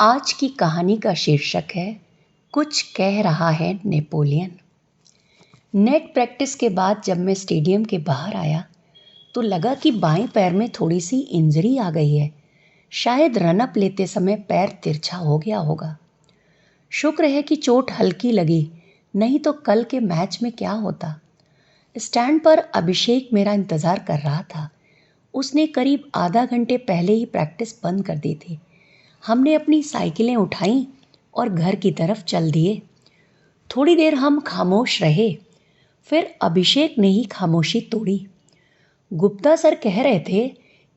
आज की कहानी का शीर्षक है कुछ कह रहा है नेपोलियन। नेट प्रैक्टिस के बाद जब मैं स्टेडियम के बाहर आया तो लगा कि बाएं पैर में थोड़ी सी इंजरी आ गई है। शायद रनअप लेते समय पैर तिरछा हो गया होगा। शुक्र है कि चोट हल्की लगी, नहीं तो कल के मैच में क्या होता। स्टैंड पर अभिषेक मेरा इंतज़ार कर रहा था। उसने करीब आधा घंटे पहले ही प्रैक्टिस बंद कर दी थी। हमने अपनी साइकिलें उठाईं और घर की तरफ चल दिए। थोड़ी देर हम खामोश रहे, फिर अभिषेक ने ही खामोशी तोड़ी। गुप्ता सर कह रहे थे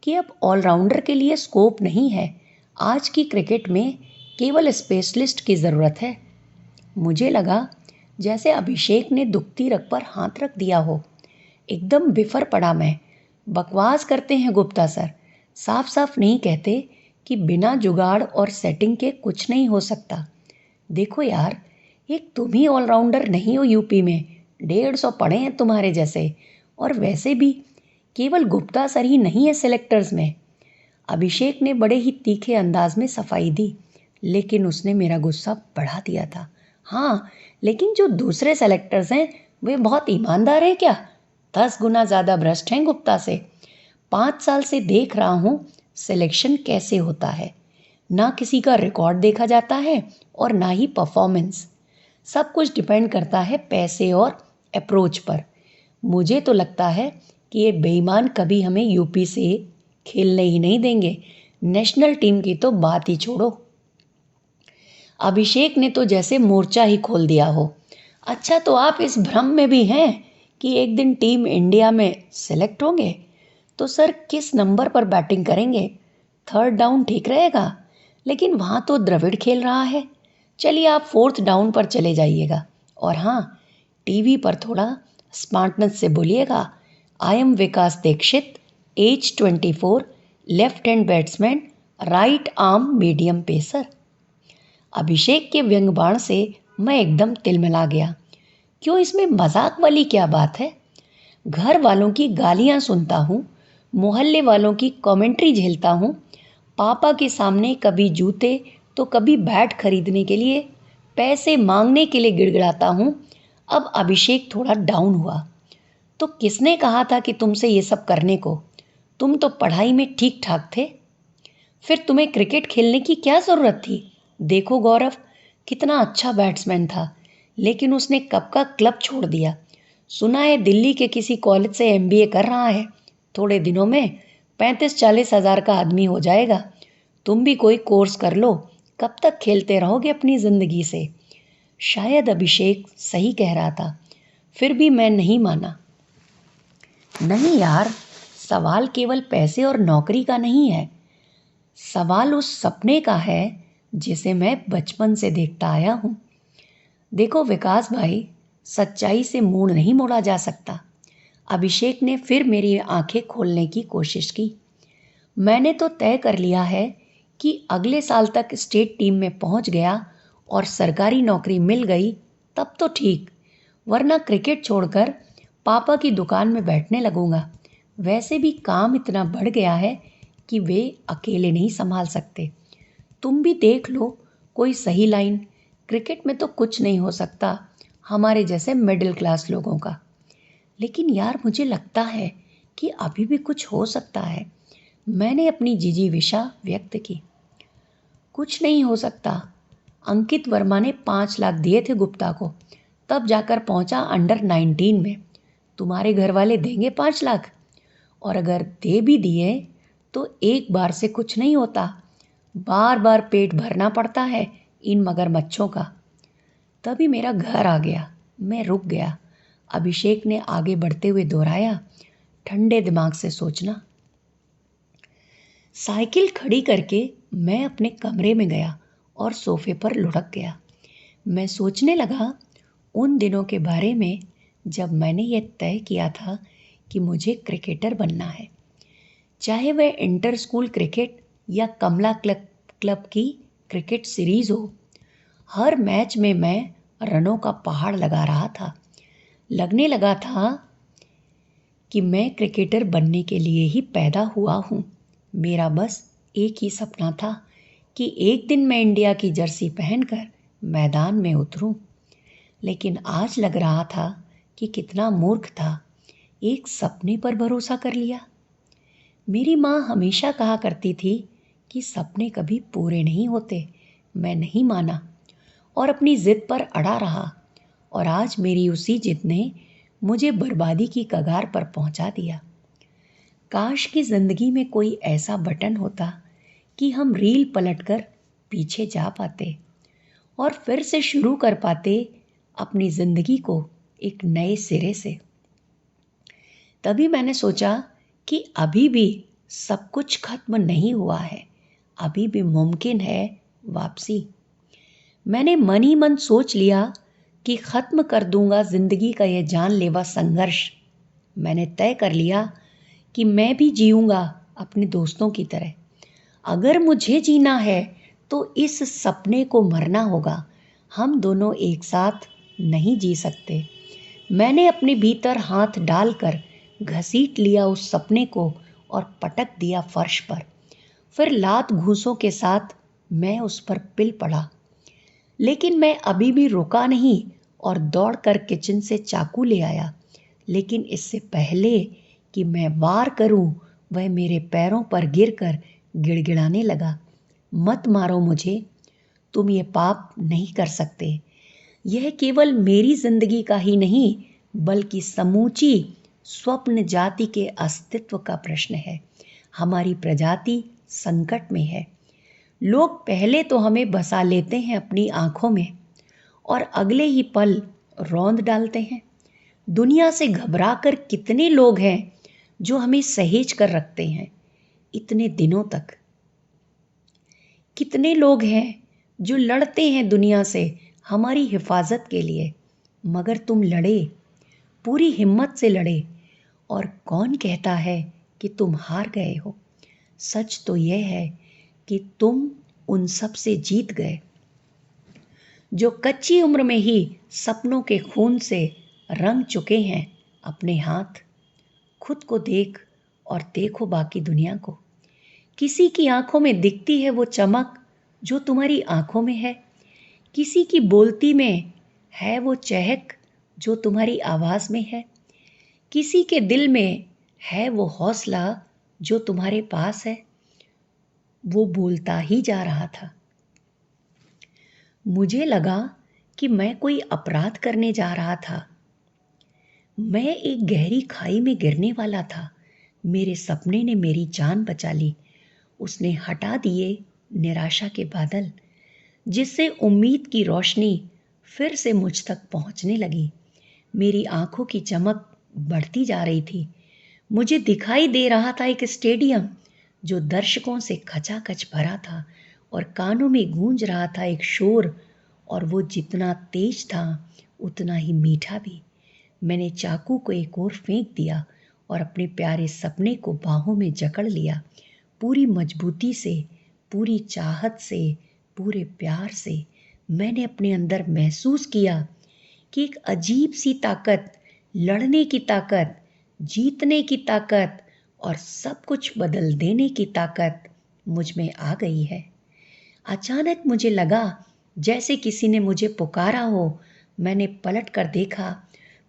कि अब ऑलराउंडर के लिए स्कोप नहीं है, आज की क्रिकेट में केवल स्पेशलिस्ट की ज़रूरत है। मुझे लगा जैसे अभिषेक ने दुखती रग पर हाथ रख दिया हो। एकदम बिफर पड़ा मैं। बकवास करते हैं गुप्ता सर, साफ साफ नहीं कहते कि बिना जुगाड़ और सेटिंग के कुछ नहीं हो सकता। देखो यार, एक तुम ही ऑलराउंडर नहीं हो यूपी में, 150 पड़े हैं तुम्हारे जैसे। और वैसे भी केवल गुप्ता सर ही नहीं है सेलेक्टर्स में। अभिषेक ने बड़े ही तीखे अंदाज में सफाई दी, लेकिन उसने मेरा गुस्सा बढ़ा दिया था। हाँ, लेकिन जो दूसरे सेलेक्टर्स हैं वे बहुत ईमानदार हैं क्या? 10 गुना ज़्यादा भ्रष्ट हैं गुप्ता से। 5 साल से देख रहा हूँ सिलेक्शन कैसे होता है। ना किसी का रिकॉर्ड देखा जाता है और ना ही परफॉर्मेंस। सब कुछ डिपेंड करता है पैसे और अप्रोच पर। मुझे तो लगता है कि ये बेईमान कभी हमें यूपी से खेलने ही नहीं देंगे। नेशनल टीम की तो बात ही छोड़ो। अभिषेक ने तो जैसे मोर्चा ही खोल दिया हो। अच्छा, तो आप इस भ्रम में भी हैं कि एक दिन टीम इंडिया में सेलेक्ट होंगे? तो सर किस नंबर पर बैटिंग करेंगे? 3rd डाउन ठीक रहेगा, लेकिन वहाँ तो द्रविड़ खेल रहा है। चलिए आप 4th डाउन पर चले जाइएगा। और हाँ, टीवी पर थोड़ा स्मार्टनेस से बोलिएगा। I am Vikas Dikshit, age 24, left hand batsman, right arm medium pacer. Abhishek के व्यंग बाण से मैं एकदम तिलमिला गया। क्यों, इसमें मजाक वाली क्या बात है? घर वालों की गालियां सुनता हूँ, मोहल्ले वालों की कमेंट्री झेलता हूँ, पापा के सामने कभी जूते तो कभी बैट खरीदने के लिए पैसे मांगने के लिए गिड़गिड़ाता हूँ। अब अभिषेक थोड़ा डाउन हुआ तो किसने कहा था कि तुमसे ये सब करने को? तुम तो पढ़ाई में ठीक ठाक थे, फिर तुम्हें क्रिकेट खेलने की क्या ज़रूरत थी? देखो गौरव कितना अच्छा बैट्समैन था, लेकिन उसने कब का क्लब छोड़ दिया। सुना है दिल्ली के किसी कॉलेज से एमबीए कर रहा है। थोड़े दिनों में 35-40 हज़ार का आदमी हो जाएगा। तुम भी कोई कोर्स कर लो, कब तक खेलते रहोगे अपनी ज़िंदगी से? शायद अभिषेक सही कह रहा था, फिर भी मैं नहीं माना। नहीं यार, सवाल केवल पैसे और नौकरी का नहीं है। सवाल उस सपने का है जिसे मैं बचपन से देखता आया हूँ। देखो विकास भाई, सच्चाई से मुंह नहीं मोड़ा जा सकता। अभिषेक ने फिर मेरी आंखें खोलने की कोशिश की। मैंने तो तय कर लिया है कि अगले साल तक स्टेट टीम में पहुंच गया और सरकारी नौकरी मिल गई तब तो ठीक, वरना क्रिकेट छोड़कर पापा की दुकान में बैठने लगूंगा। वैसे भी काम इतना बढ़ गया है कि वे अकेले नहीं संभाल सकते। तुम भी देख लो कोई सही लाइन। क्रिकेट में तो कुछ नहीं हो सकता हमारे जैसे मिडिल क्लास लोगों का। लेकिन यार मुझे लगता है कि अभी भी कुछ हो सकता है। मैंने अपनी जिजीविषा व्यक्त की। कुछ नहीं हो सकता। अंकित वर्मा ने 5 लाख दिए थे गुप्ता को, तब जाकर पहुंचा अंडर 19 में। तुम्हारे घर वाले देंगे 5 लाख? और अगर दे भी दिए तो एक बार से कुछ नहीं होता, बार बार पेट भरना पड़ता है इन मगरमच्छों का। तभी मेरा घर आ गया। मैं रुक गया। अभिषेक ने आगे बढ़ते हुए दोहराया, ठंडे दिमाग से सोचना। साइकिल खड़ी करके मैं अपने कमरे में गया और सोफे पर लुढ़क गया। मैं सोचने लगा उन दिनों के बारे में जब मैंने यह तय किया था कि मुझे क्रिकेटर बनना है। चाहे वह इंटर स्कूल क्रिकेट या कमला क्लब की क्रिकेट सीरीज हो, हर मैच में मैं रनों का पहाड़ लगा रहा था। लगने लगा था कि मैं क्रिकेटर बनने के लिए ही पैदा हुआ हूँ। मेरा बस एक ही सपना था कि एक दिन मैं इंडिया की जर्सी पहनकर मैदान में उतरूं, लेकिन आज लग रहा था कि कितना मूर्ख था, एक सपने पर भरोसा कर लिया। मेरी माँ हमेशा कहा करती थी कि सपने कभी पूरे नहीं होते। मैं नहीं माना और अपनी जिद पर अड़ा रहा, और आज मेरी उसी जिद ने मुझे बर्बादी की कगार पर पहुंचा दिया। काश की जिंदगी में कोई ऐसा बटन होता कि हम रील पलटकर पीछे जा पाते और फिर से शुरू कर पाते अपनी जिंदगी को एक नए सिरे से। तभी मैंने सोचा कि अभी भी सब कुछ खत्म नहीं हुआ है, अभी भी मुमकिन है वापसी। मैंने मन ही मन सोच लिया कि खत्म कर दूंगा जिंदगी का यह जानलेवा संघर्ष। मैंने तय कर लिया कि मैं भी जीऊंगा अपने दोस्तों की तरह। अगर मुझे जीना है तो इस सपने को मरना होगा, हम दोनों एक साथ नहीं जी सकते। मैंने अपने भीतर हाथ डालकर घसीट लिया उस सपने को और पटक दिया फर्श पर। फिर लात घूंसों के साथ मैं उस पर पिल पड़ा। लेकिन मैं अभी भी रुका नहीं और दौड़कर किचन से चाकू ले आया। लेकिन इससे पहले कि मैं वार करूं, वह मेरे पैरों पर गिरकर गिड़गिड़ाने लगा, मत मारो मुझे, तुम ये पाप नहीं कर सकते। यह केवल मेरी जिंदगी का ही नहीं, बल्कि समूची स्वप्न जाति के अस्तित्व का प्रश्न है। हमारी प्रजाति संकट में है। लोग पहले तो हमें बसा लेते हैं अपनी आंखों में और अगले ही पल रौंद डालते हैं। दुनिया से घबराकर कितने लोग हैं जो हमें सहेज कर रखते हैं इतने दिनों तक। कितने लोग हैं जो लड़ते हैं दुनिया से हमारी हिफाजत के लिए, मगर तुम लड़े, पूरी हिम्मत से लड़े, और कौन कहता है कि तुम हार गए हो। सच तो यह है कि तुम उन सब से जीत गए जो कच्ची उम्र में ही सपनों के खून से रंग चुके हैं अपने हाथ। खुद को देख और देखो बाकी दुनिया को। किसी की आंखों में दिखती है वो चमक जो तुम्हारी आंखों में है, किसी की बोलती में है वो चहक जो तुम्हारी आवाज में है, किसी के दिल में है वो हौसला जो तुम्हारे पास है। वो बोलता ही जा रहा था। मुझे लगा कि मैं कोई अपराध करने जा रहा था। मैं एक गहरी खाई में गिरने वाला था। मेरे सपने ने मेरी जान बचा ली। उसने हटा दिए निराशा के बादल, जिससे उम्मीद की रोशनी फिर से मुझ तक पहुंचने लगी। मेरी आंखों की चमक बढ़ती जा रही थी। मुझे दिखाई दे रहा था एक स्टेडियम जो दर्शकों से खचाखच भरा था, और कानों में गूंज रहा था एक शोर, और वो जितना तेज था उतना ही मीठा भी। मैंने चाकू को एक ओर फेंक दिया और अपने प्यारे सपने को बाहों में जकड़ लिया, पूरी मजबूती से, पूरी चाहत से, पूरे प्यार से। मैंने अपने अंदर महसूस किया कि एक अजीब सी ताकत, लड़ने की ताकत, जीतने की ताकत और सब कुछ बदल देने की ताकत मुझ में आ गई है। अचानक मुझे लगा जैसे किसी ने मुझे पुकारा हो। मैंने पलट कर देखा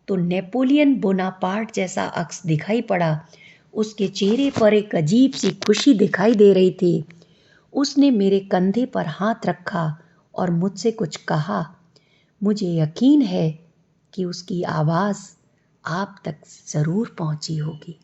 तो नेपोलियन बोनापार्ट जैसा अक्स दिखाई पड़ा। उसके चेहरे पर एक अजीब सी खुशी दिखाई दे रही थी। उसने मेरे कंधे पर हाथ रखा और मुझसे कुछ कहा। मुझे यकीन है कि उसकी आवाज़ आप तक ज़रूर पहुंची होगी।